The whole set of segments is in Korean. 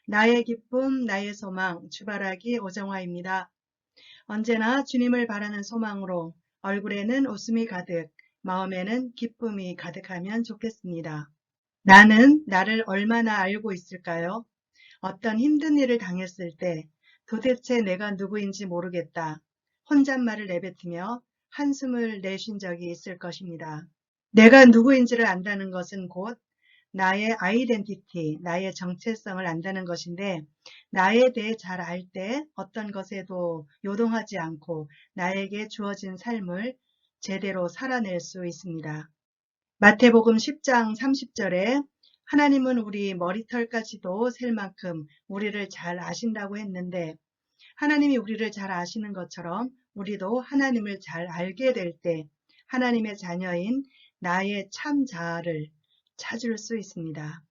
나의 기쁨, 나의 소망, 주바라기 오정화입니다. 언제나 주님을 바라는 소망으로 얼굴에는 웃음이 가득, 마음에는 기쁨이 가득하면 좋겠습니다. 나는 나를 얼마나 알고 있을까요? 어떤 힘든 일을 당했을 때 도대체 내가 누구인지 모르겠다. 혼잣말을 내뱉으며 한숨을 내쉰 적이 있을 것입니다. 내가 누구인지를 안다는 것은 곧 나의 아이덴티티, 나의 정체성을 안다는 것인데 나에 대해 잘 알 때 어떤 것에도 요동하지 않고 나에게 주어진 삶을 제대로 살아낼 수 있습니다. 마태복음 10장 30절에 하나님은 우리 머리털까지도 셀 만큼 우리를 잘 아신다고 했는데 하나님이 우리를 잘 아시는 것처럼 우리도 하나님을 잘 알게 될 때 하나님의 자녀인 나의 참 자아를 찾을 수 있습니다.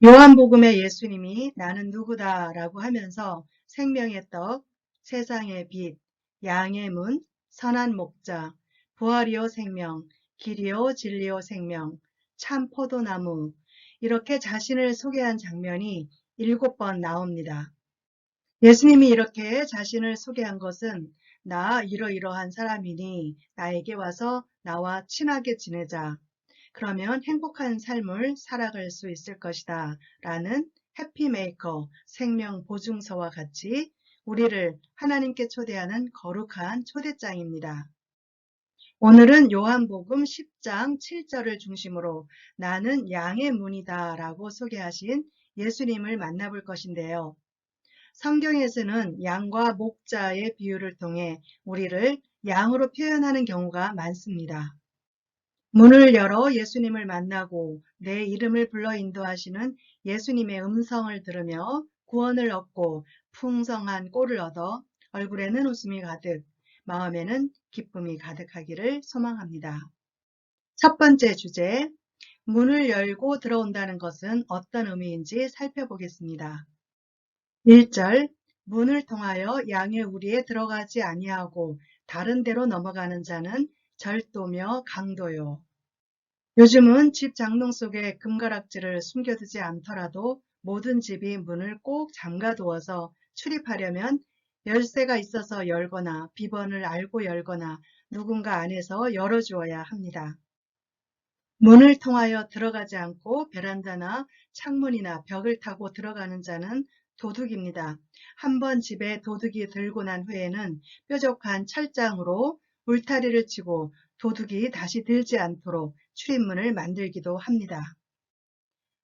요한복음에 예수님이 나는 누구다 라고 하면서 생명의 떡, 세상의 빛, 양의 문, 선한 목자, 부활이요 생명, 길이요 진리요 생명, 참 포도나무 이렇게 자신을 소개한 장면이 7번 나옵니다. 예수님이 이렇게 자신을 소개한 것은 나 이러이러한 사람이니 나에게 와서 나와 친하게 지내자. 그러면 행복한 삶을 살아갈 수 있을 것이다. 라는 해피메이커 생명 보증서와 같이 우리를 하나님께 초대하는 거룩한 초대장입니다. 오늘은 요한복음 10장 7절을 중심으로 나는 양의 문이다 라고 소개하신 예수님을 만나볼 것인데요. 성경에서는 양과 목자의 비유를 통해 우리를 양으로 표현하는 경우가 많습니다. 문을 열어 예수님을 만나고 내 이름을 불러 인도하시는 예수님의 음성을 들으며 구원을 얻고 풍성한 꼴을 얻어 얼굴에는 웃음이 가득, 마음에는 기쁨이 가득하기를 소망합니다. 첫 번째 주제, 문을 열고 들어온다는 것은 어떤 의미인지 살펴보겠습니다. 1절, 문을 통하여 양의 우리에 들어가지 아니하고 다른 데로 넘어가는 자는 절도며 강도요. 요즘은 집 장롱 속에 금가락지를 숨겨두지 않더라도 모든 집이 문을 꼭 잠가두어서 출입하려면 열쇠가 있어서 열거나 비번을 알고 열거나 누군가 안에서 열어주어야 합니다. 문을 통하여 들어가지 않고 베란다나 창문이나 벽을 타고 들어가는 자는 도둑입니다. 한번 집에 도둑이 들고 난 후에는 뾰족한 철장으로 울타리를 치고 도둑이 다시 들지 않도록 출입문을 만들기도 합니다.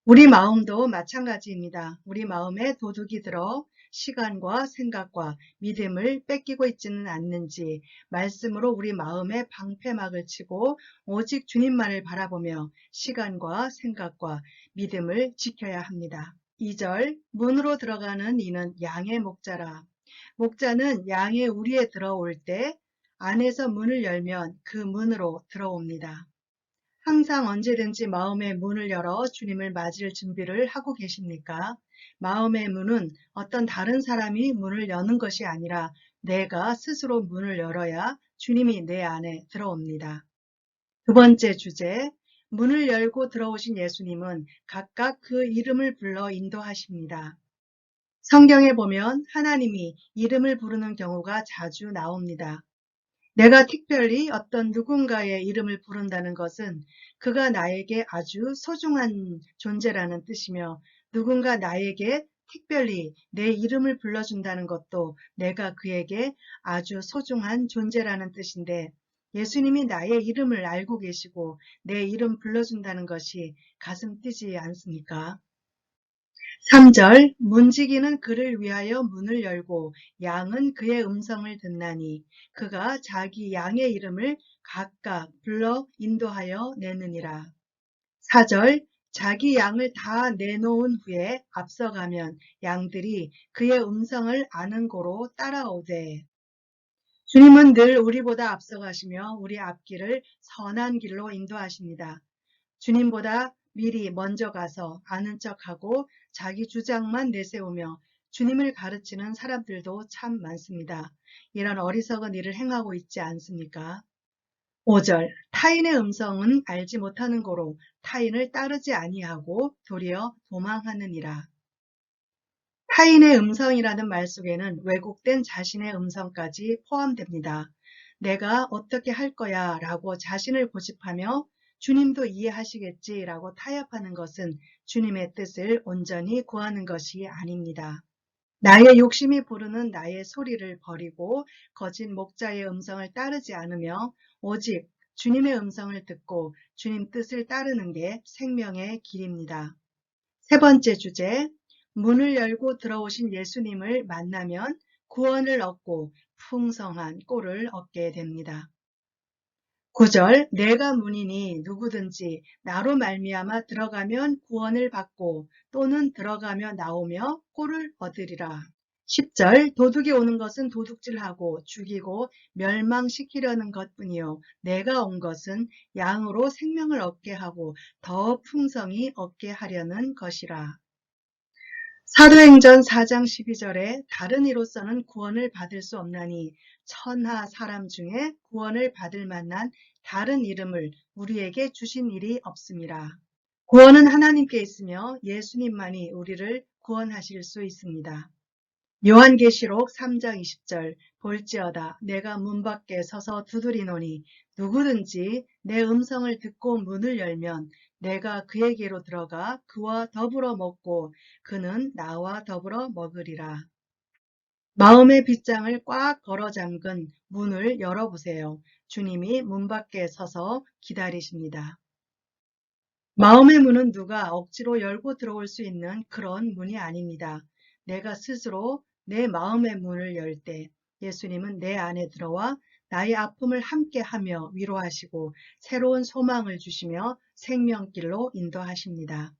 우리 마음도 마찬가지입니다. 우리 마음에 도둑이 들어 시간과 생각과 믿음을 뺏기고 있지는 않는지 말씀으로 우리 마음에 방패막을 치고 오직 주님만을 바라보며 시간과 생각과 믿음을 지켜야 합니다. 2절, 문으로 들어가는 이는 양의 목자라. 목자는 양의 우리에 들어올 때 안에서 문을 열면 그 문으로 들어옵니다. 항상 언제든지 마음의 문을 열어 주님을 맞을 준비를 하고 계십니까? 마음의 문은 어떤 다른 사람이 문을 여는 것이 아니라 내가 스스로 문을 열어야 주님이 내 안에 들어옵니다. 두 번째 주제, 문을 열고 들어오신 예수님은 각각 그 이름을 불러 인도하십니다. 성경에 보면 하나님이 이름을 부르는 경우가 자주 나옵니다. 내가 특별히 어떤 누군가의 이름을 부른다는 것은 그가 나에게 아주 소중한 존재라는 뜻이며 누군가 나에게 특별히 내 이름을 불러준다는 것도 내가 그에게 아주 소중한 존재라는 뜻인데 예수님이 나의 이름을 알고 계시고 내 이름 불러준다는 것이 가슴 뛰지 않습니까? 3절, 문지기는 그를 위하여 문을 열고 양은 그의 음성을 듣나니 그가 자기 양의 이름을 각각 불러 인도하여 내느니라. 4절, 자기 양을 다 내놓은 후에 앞서가면 양들이 그의 음성을 아는 고로 따라오되. 주님은 늘 우리보다 앞서가시며 우리 앞길을 선한 길로 인도하십니다. 주님보다 미리 먼저 가서 아는 척하고 자기 주장만 내세우며 주님을 가르치는 사람들도 참 많습니다. 이런 어리석은 일을 행하고 있지 않습니까? 5절, 타인의 음성은 알지 못하는 고로 타인을 따르지 아니하고 도리어 도망하느니라. 타인의 음성이라는 말 속에는 왜곡된 자신의 음성까지 포함됩니다. 내가 어떻게 할 거야 라고 자신을 고집하며 주님도 이해하시겠지 라고 타협하는 것은 주님의 뜻을 온전히 구하는 것이 아닙니다. 나의 욕심이 부르는 나의 소리를 버리고 거짓 목자의 음성을 따르지 않으며 오직 주님의 음성을 듣고 주님 뜻을 따르는 게 생명의 길입니다. 세 번째 주제, 문을 열고 들어오신 예수님을 만나면 구원을 얻고 풍성한 꼴을 얻게 됩니다. 9절, 내가 문이니 누구든지 나로 말미암아 들어가면 구원을 받고 또는 들어가며 나오며 꼴을 얻으리라. 10절, 도둑이 오는 것은 도둑질하고 죽이고 멸망시키려는 것뿐이요 내가 온 것은 양으로 생명을 얻게 하고 더 풍성히 얻게 하려는 것이라. 사도행전 4장 12절에 다른 이로서는 구원을 받을 수 없나니 천하 사람 중에 구원을 받을 만한 다른 이름을 우리에게 주신 일이 없음이라. 구원은 하나님께 있으며 예수님만이 우리를 구원하실 수 있습니다. 요한계시록 3장 20절 볼지어다 내가 문 밖에 서서 두드리노니 누구든지 내 음성을 듣고 문을 열면 내가 그에게로 들어가 그와 더불어 먹고 그는 나와 더불어 먹으리라. 마음의 빗장을 꽉 걸어 잠근 문을 열어보세요. 주님이 문 밖에 서서 기다리십니다. 마음의 문은 누가 억지로 열고 들어올 수 있는 그런 문이 아닙니다. 내가 스스로 내 마음의 문을 열 때 예수님은 내 안에 들어와 나의 아픔을 함께 하며 위로하시고 새로운 소망을 주시며 생명길로 인도하십니다.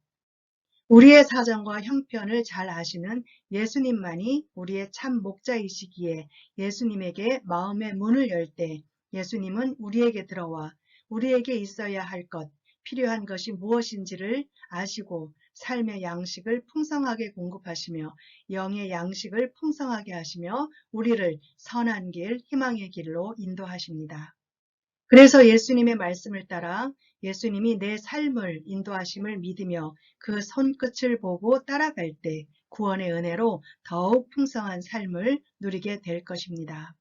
우리의 사정과 형편을 잘 아시는 예수님만이 우리의 참 목자이시기에 예수님에게 마음의 문을 열 때 예수님은 우리에게 들어와 우리에게 있어야 할 것, 필요한 것이 무엇인지를 아시고 삶의 양식을 풍성하게 공급하시며 영의 양식을 풍성하게 하시며 우리를 선한 길, 희망의 길로 인도하십니다. 그래서 예수님의 말씀을 따라 예수님이 내 삶을 인도하심을 믿으며 그 손끝을 보고 따라갈 때 구원의 은혜로 더욱 풍성한 삶을 누리게 될 것입니다.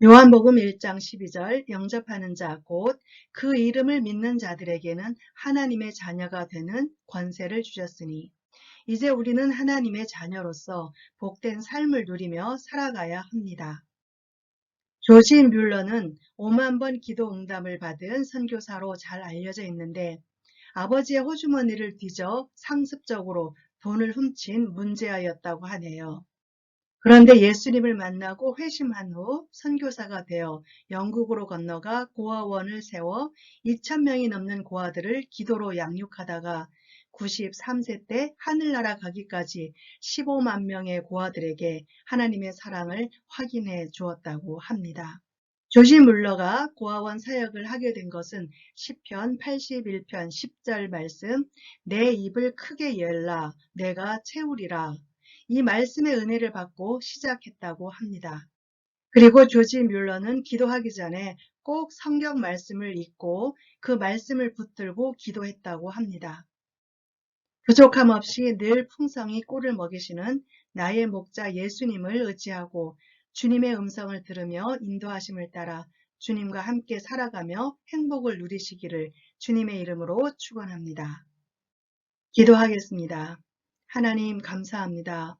요한복음 1장 12절 영접하는 자 곧 그 이름을 믿는 자들에게는 하나님의 자녀가 되는 권세를 주셨으니 이제 우리는 하나님의 자녀로서 복된 삶을 누리며 살아가야 합니다. 조지 뮬러는 5만 번 기도 응답을 받은 선교사로 잘 알려져 있는데 아버지의 호주머니를 뒤져 상습적으로 돈을 훔친 문제아였다고 하네요. 그런데 예수님을 만나고 회심한 후 선교사가 되어 영국으로 건너가 고아원을 세워 2,000명이 넘는 고아들을 기도로 양육하다가 93세 때 하늘나라 가기까지 15만 명의 고아들에게 하나님의 사랑을 확인해 주었다고 합니다. 조지 물러가 고아원 사역을 하게 된 것은 시편 81편 10절 말씀 내 입을 크게 열라 내가 채우리라 이 말씀의 은혜를 받고 시작했다고 합니다. 그리고 조지 뮬러는 기도하기 전에 꼭 성경 말씀을 읽고 그 말씀을 붙들고 기도했다고 합니다. 부족함 없이 늘 풍성히 꼴을 먹이시는 나의 목자 예수님을 의지하고 주님의 음성을 들으며 인도하심을 따라 주님과 함께 살아가며 행복을 누리시기를 주님의 이름으로 축원합니다. 기도하겠습니다. 하나님 감사합니다.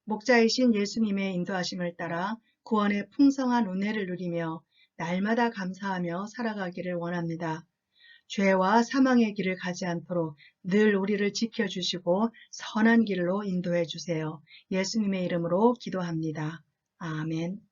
목자이신 예수님의 인도하심을 따라 구원의 풍성한 은혜를 누리며 날마다 감사하며 살아가기를 원합니다. 죄와 사망의 길을 가지 않도록 늘 우리를 지켜주시고 선한 길로 인도해 주세요. 예수님의 이름으로 기도합니다. 아멘.